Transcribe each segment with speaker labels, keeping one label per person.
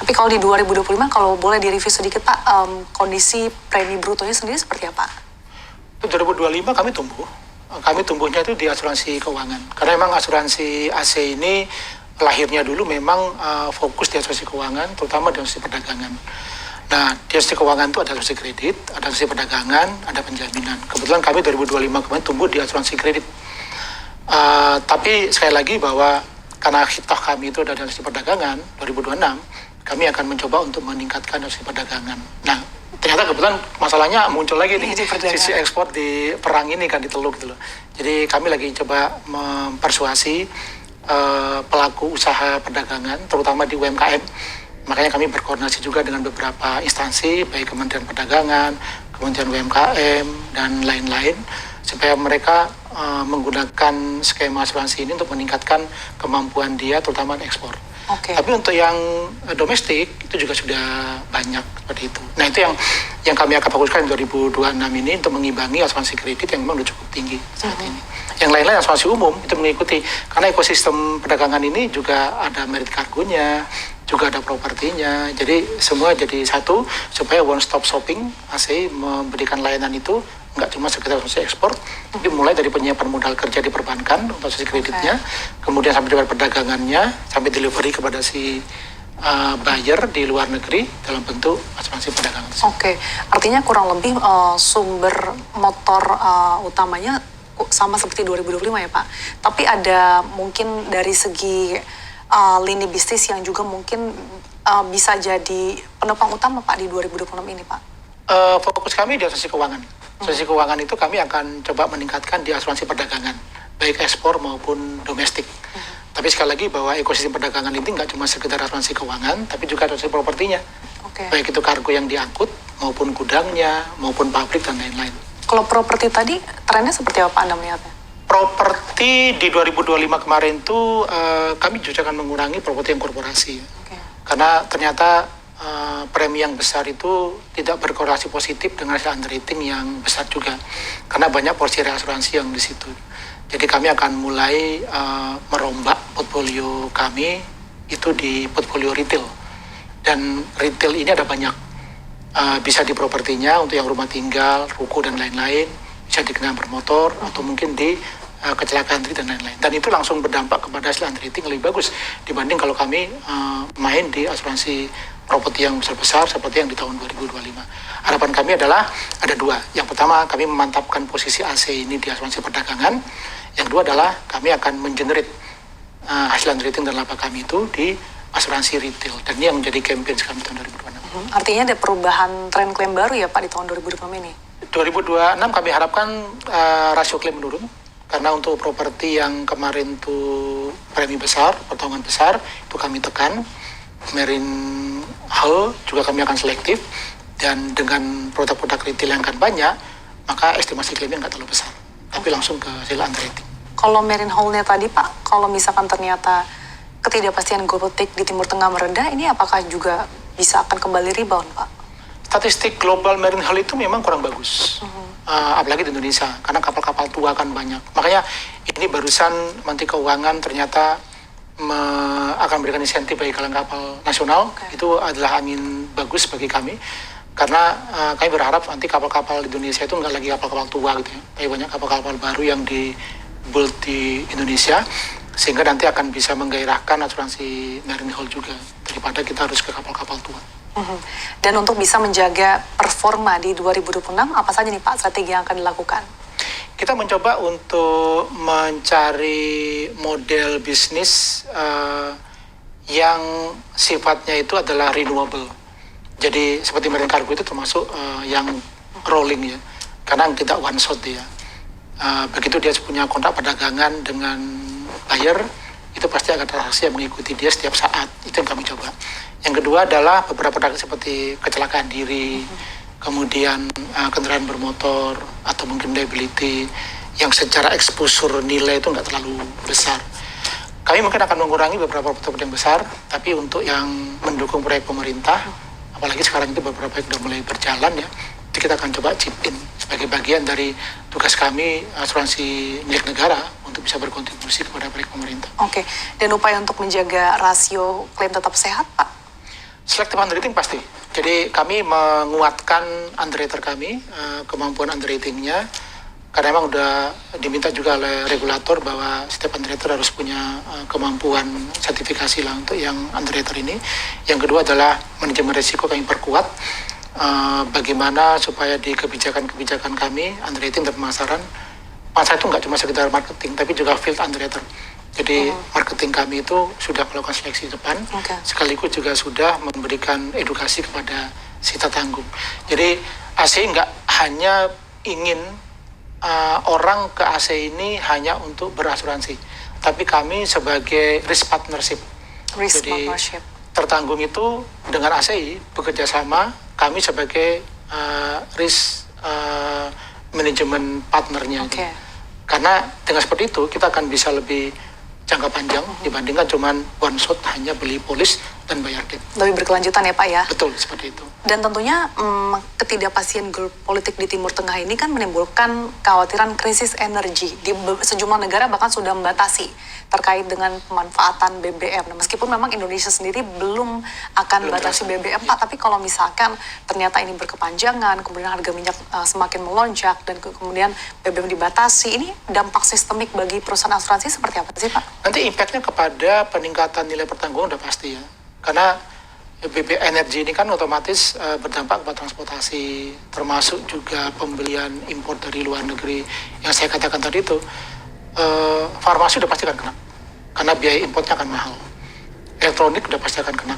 Speaker 1: Tapi kalau di 2025, kalau boleh direview sedikit Pak, kondisi premi brutonya sendiri seperti apa?
Speaker 2: 2025 kami tumbuh. Kami tumbuhnya itu di asuransi keuangan. Karena memang asuransi AC ini lahirnya dulu memang fokus di asuransi keuangan, terutama di asuransi perdagangan. Nah, di asuransi keuangan itu ada asuransi kredit, ada asuransi perdagangan, ada penjaminan. Kebetulan kami 2025 kemarin tumbuh di asuransi kredit. Tapi sekali lagi bahwa karena toh kami itu ada di asuransi perdagangan, 2026, kami akan mencoba untuk meningkatkan asuransi perdagangan. Nah, ternyata kebetulan masalahnya muncul lagi nih, sisi ekspor di perang ini kan di Teluk gitu loh. Jadi kami lagi coba mempersuasi pelaku usaha perdagangan, terutama di UMKM. Makanya kami berkoordinasi juga dengan beberapa instansi, baik Kementerian Perdagangan, Kementerian UMKM, dan lain-lain, supaya mereka menggunakan skema asuransi ini untuk meningkatkan kemampuan dia, terutama ekspor. Tapi untuk yang domestik itu juga sudah banyak seperti itu. Nah, itu yang kami akan fokuskan di 2026 ini untuk mengimbangi asuransi kredit yang memang sudah cukup tinggi saat ini. Yang lain-lain asuransi umum itu mengikuti, karena ekosistem perdagangan ini juga ada merit cargo-nya, juga ada propertinya. Jadi semua jadi satu supaya one stop shopping ACI memberikan layanan itu nggak cuma sekedar asuransi ekspor, tapi mulai dari penyiapan modal kerja di perbankan untuk asuransi kreditnya, kemudian sampai dengan perdagangannya, sampai delivery kepada si buyer di luar negeri dalam bentuk asuransi perdagangan.
Speaker 1: Artinya kurang lebih sumber motor utamanya sama seperti 2025 ya Pak. Tapi ada mungkin dari segi lini bisnis yang juga mungkin bisa jadi penopang utama Pak di 2026 ini Pak.
Speaker 2: Fokus kami di asuransi keuangan. Asuransi keuangan itu kami akan coba meningkatkan di asuransi perdagangan, baik ekspor maupun domestik. Tapi sekali lagi bahwa ekosistem perdagangan ini nggak cuma sekedar asuransi keuangan, tapi juga asuransi propertinya. Baik itu kargo yang diangkut, maupun gudangnya, maupun pabrik, dan lain-lain.
Speaker 1: Kalau properti tadi, trennya seperti apa Anda melihatnya?
Speaker 2: Properti di 2025 kemarin tuh kami juga akan mengurangi properti yang korporasi. Karena ternyata premi yang besar itu tidak berkorelasi positif dengan hasil underwriting yang besar juga, karena banyak porsi reasuransi yang di situ. Jadi kami akan mulai merombak portfolio kami itu di portfolio retail, dan retail ini ada banyak, bisa di propertinya untuk yang rumah tinggal, ruko, dan lain-lain, bisa di kendaraan bermotor, atau mungkin di kecelakaan dan lain-lain. Dan itu langsung berdampak kepada hasil underwriting lebih bagus dibanding kalau kami main di asuransi properti yang besar-besar seperti yang di tahun 2025. Harapan kami adalah ada dua. Yang pertama, kami memantapkan posisi AC ini di asuransi perdagangan. Yang kedua adalah kami akan mengenerate hasil underwriting dan laba kami itu di asuransi retail. Dan ini yang menjadi campaign kami tahun 2026.
Speaker 1: Artinya ada perubahan tren klaim baru ya Pak di tahun 2026 ini?
Speaker 2: 2026 kami harapkan rasio klaim menurun. Karena untuk properti yang kemarin tuh premi besar, potongan besar, itu kami tekan. Marine Hull juga kami akan selektif, dan dengan produk-produk retail yang akan banyak, maka estimasi klaimnya nggak terlalu besar, tapi langsung ke hasil underwriting.
Speaker 1: Kalau marine hull-nya tadi Pak, kalau misalkan ternyata ketidakpastian geopolitik di Timur Tengah mereda, ini apakah juga bisa akan kembali rebound Pak?
Speaker 2: Statistik global marine hull itu memang kurang bagus, apalagi di Indonesia, karena kapal-kapal tua kan banyak. Makanya ini barusan Menteri Keuangan ternyata akan memberikan insentif bagi kalangan kapal nasional. Itu adalah angin bagus bagi kami, karena kami berharap nanti kapal-kapal di Indonesia itu nggak lagi kapal-kapal tua gitu ya, tapi banyak kapal-kapal baru yang di-build di Indonesia, sehingga nanti akan bisa menggairahkan asuransi marine hull juga, daripada kita harus ke kapal-kapal tua.
Speaker 1: Dan untuk bisa menjaga performa di 2026, apa saja nih Pak strategi yang akan dilakukan?
Speaker 2: Kita mencoba untuk mencari model bisnis yang sifatnya itu adalah renewable. Jadi seperti marine cargo itu termasuk yang rolling ya, karena tidak one shot dia. Begitu dia punya kontrak perdagangan dengan buyer, itu pasti akan transaksi yang mengikuti dia setiap saat. Itu yang kami coba. Yang kedua adalah beberapa produk seperti kecelakaan diri, kemudian kendaraan bermotor, atau mungkin liability yang secara exposure nilai itu nggak terlalu besar. Kami mungkin akan mengurangi beberapa produk yang besar, tapi untuk yang mendukung proyek pemerintah, apalagi sekarang itu beberapa proyek sudah mulai berjalan ya, itu kita akan coba chip in sebagai bagian dari tugas kami asuransi milik negara untuk bisa berkontribusi kepada proyek pemerintah.
Speaker 1: Dan upaya untuk menjaga rasio klaim tetap sehat Pak?
Speaker 2: Selective underwriting pasti. Jadi kami menguatkan underwriter kami, kemampuan underwritingnya, karena memang udah diminta juga oleh regulator bahwa setiap underwriter harus punya kemampuan sertifikasi lah untuk yang underwriter ini. Yang kedua adalah manajemen risiko kami perkuat. Bagaimana supaya di kebijakan-kebijakan kami, underwriting dan pemasaran, pasar itu nggak cuma sekedar marketing, tapi juga field underwriter. Jadi marketing kami itu sudah melakukan seleksi depan, sekaligus juga sudah memberikan edukasi kepada si tertanggung. Jadi AC nggak hanya ingin orang ke AC ini hanya untuk berasuransi, tapi kami sebagai risk partnership. Jadi tertanggung itu dengan ACI bekerja sama, kami sebagai risk management partnernya. Karena dengan seperti itu kita akan bisa lebih jangka panjang dibandingkan cuman one shot hanya beli polis dan bayar debt.
Speaker 1: Lebih berkelanjutan ya Pak ya?
Speaker 2: Betul, seperti itu.
Speaker 1: Dan tentunya ketidakpastian geopolitik di Timur Tengah ini kan menimbulkan kekhawatiran krisis energi. Di sejumlah negara bahkan sudah membatasi terkait dengan pemanfaatan BBM. Nah, meskipun memang Indonesia sendiri belum batasi BBM Pak, tapi kalau misalkan ternyata ini berkepanjangan, kemudian harga minyak semakin melonjak, dan kemudian BBM dibatasi, ini dampak sistemik bagi perusahaan asuransi seperti apa sih Pak?
Speaker 2: Nanti impactnya kepada peningkatan nilai pertanggungan udah pasti ya. Karena BBM energi ini kan otomatis berdampak kepada transportasi, termasuk juga pembelian impor dari luar negeri. Yang saya katakan tadi itu, farmasi udah pasti akan kena, karena biaya importnya akan mahal. Elektronik udah pasti akan kena.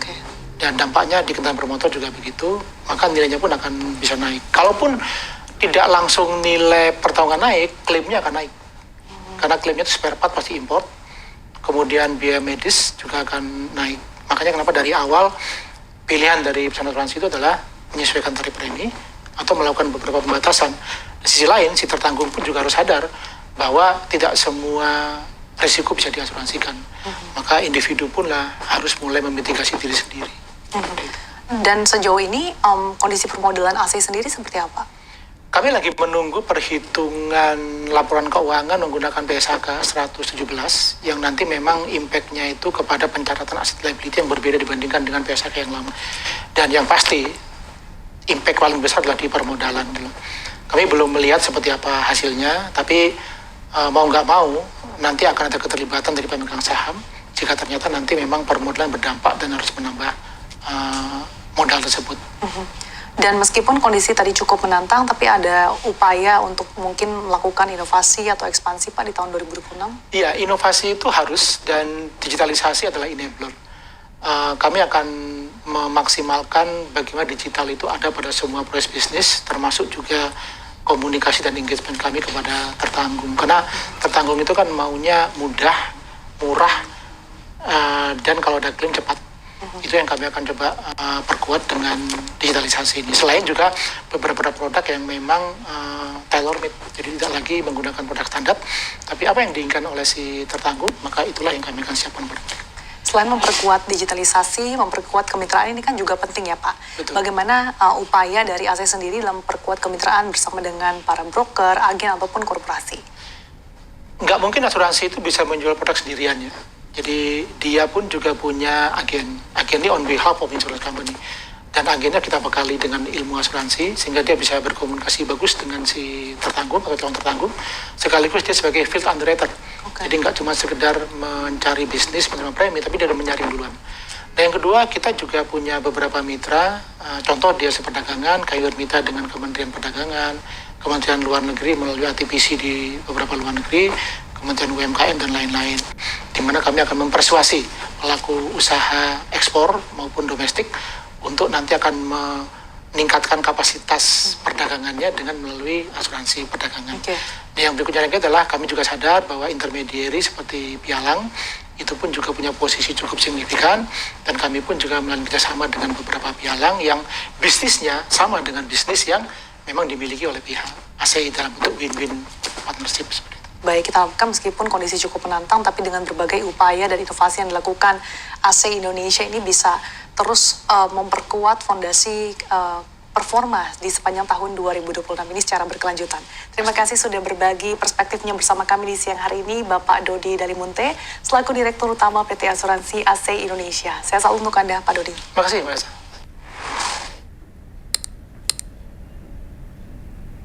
Speaker 2: Dan dampaknya di kendaraan bermotor juga begitu, maka nilainya pun akan bisa naik. Kalaupun tidak langsung nilai pertanggungan naik, klaimnya akan naik. Karena klaimnya itu spare part pasti import, kemudian biaya medis juga akan naik. Makanya kenapa dari awal pilihan dari perusahaan asuransi itu adalah menyesuaikan tarif premi atau melakukan beberapa pembatasan. Di sisi lain, si tertanggung pun juga harus sadar bahwa tidak semua risiko bisa diasuransikan. Maka individu pun lah harus mulai memitigasi diri sendiri.
Speaker 1: Dan sejauh ini kondisi permodalan AC sendiri seperti apa?
Speaker 2: Kami lagi menunggu perhitungan laporan keuangan menggunakan PSHK 117 yang nanti memang impact-nya itu kepada pencatatan aset liability yang berbeda dibandingkan dengan PSHK yang lama. Dan yang pasti impact paling besar adalah di permodalan. Kami belum melihat seperti apa hasilnya, tapi mau nggak mau nanti akan ada keterlibatan dari pemegang saham jika ternyata nanti memang permodalan berdampak dan harus menambah modal tersebut.
Speaker 1: Dan meskipun kondisi tadi cukup menantang, tapi ada upaya untuk mungkin melakukan inovasi atau ekspansi Pak di tahun 2026?
Speaker 2: Iya, inovasi itu harus, dan digitalisasi adalah enabler. Kami akan memaksimalkan bagaimana digital itu ada pada semua proses bisnis, termasuk juga komunikasi dan engagement kami kepada tertanggung. Karena tertanggung itu kan maunya mudah, murah, dan kalau ada klaim cepat. Itu yang kami akan coba perkuat dengan digitalisasi ini. Selain juga beberapa produk yang memang tailor-made, jadi tidak lagi menggunakan produk standar, tapi apa yang diinginkan oleh si tertanggung, maka itulah yang kami akan siapkan buat mereka.
Speaker 1: Selain memperkuat digitalisasi, memperkuat kemitraan ini kan juga penting ya Pak.
Speaker 2: Betul.
Speaker 1: Bagaimana upaya dari AC sendiri dalam memperkuat kemitraan bersama dengan para broker, agen, ataupun korporasi?
Speaker 2: Nggak mungkin asuransi itu bisa menjual produk sendirian ya. Jadi dia pun juga punya agen. Agen ini on behalf of insurance company. Dan agennya kita bekali dengan ilmu asuransi, sehingga dia bisa berkomunikasi bagus dengan si tertanggung atau calon tertanggung. Sekaligus dia sebagai field underwriter. Jadi nggak cuma sekedar mencari bisnis, menerima premi, tapi dia udah menyaring duluan. Dan yang kedua, kita juga punya beberapa mitra. Contoh dia perdagangan, kami bermitra dengan Kementerian Perdagangan, Kementerian Luar Negeri melalui ATPC di beberapa luar negeri, Kementerian UMKM dan lain-lain, di mana kami akan mempersuasi pelaku usaha ekspor maupun domestik untuk nanti akan meningkatkan kapasitas perdagangannya dengan melalui asuransi perdagangan. Yang berikutnya lagi adalah kami juga sadar bahwa intermediary seperti pialang itu pun juga punya posisi cukup signifikan, dan kami pun juga melakukan kerjasama dengan beberapa pialang yang bisnisnya sama dengan bisnis yang memang dimiliki oleh pihak ACI dalam bentuk win-win partnership seperti itu.
Speaker 1: Baik, kita lakukan meskipun kondisi cukup menantang, tapi dengan berbagai upaya dan inovasi yang dilakukan, AC Indonesia ini bisa terus memperkuat fondasi performa di sepanjang tahun 2026 ini secara berkelanjutan. Terima kasih sudah berbagi perspektifnya bersama kami di siang hari ini, Bapak Dodi Dalimunte, selaku Direktur Utama PT Asuransi AC Indonesia. Saya selalu untuk Anda, Pak Dodi.
Speaker 2: Terima kasih, Mbak Esa.